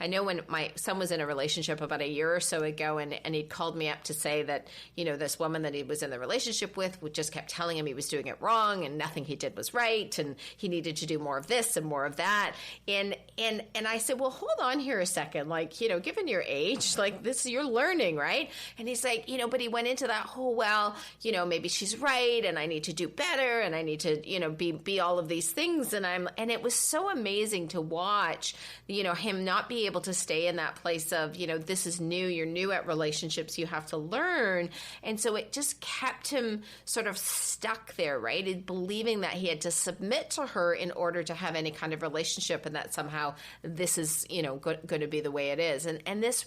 I know when my son was in a relationship about a year or so ago, and he'd called me up to say that, this woman that he was in the relationship with just kept telling him he was doing it wrong and nothing he did was right, and he needed to do more of this and more of that. And I said, well, hold on here a second. Like, given your age, like this, you're learning, right? And he's like, but he went into that whole, well, maybe she's right and I need to do better and I need to, be all of these things. And it was so amazing to watch, him not be able to stay in that place of, this is new, you're new at relationships, you have to learn. And so it just kept him sort of stuck there, right? Believing that he had to submit to her in order to have any kind of relationship, and that somehow this is, going to be the way it is. And this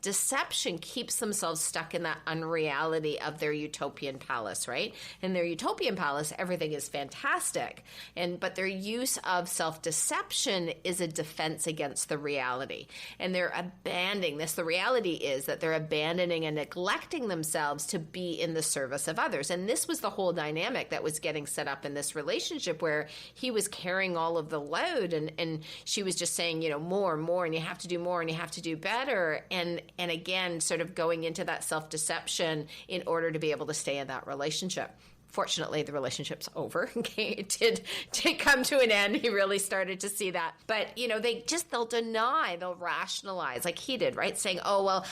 deception keeps themselves stuck in that unreality of their utopian palace, right? In their utopian palace, everything is fantastic. But their use of self-deception is a defense against the reality. And they're abandoning this. The reality is that they're abandoning and neglecting themselves to be in the service of others. And this was the whole dynamic that was getting set up in this relationship, where he was carrying all of the load and she was just saying, more and more, and you have to do more and you have to do better. And again, sort of going into that self-deception in order to be able to stay in that relationship. Fortunately, the relationship's over. Okay, it did come to an end. He really started to see that. But, they'll deny, they'll rationalize like he did, right? Saying, oh, well,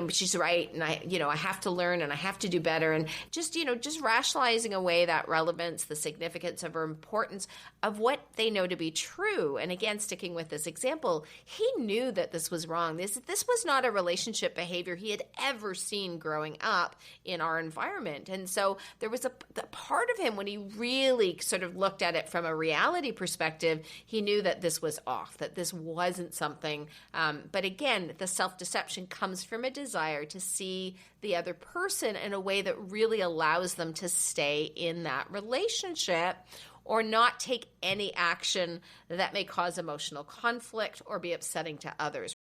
she's right. And I have to learn and I have to do better. And just rationalizing away that relevance, the significance of or importance of what they know to be true. And again, sticking with this example, he knew that this was wrong. This was not a relationship behavior he had ever seen growing up in our environment. And so there was a part of him, when he really sort of looked at it from a reality perspective, he knew that this was off, that this wasn't something. But again, the self-deception comes from a desire to see the other person in a way that really allows them to stay in that relationship or not take any action that may cause emotional conflict or be upsetting to others.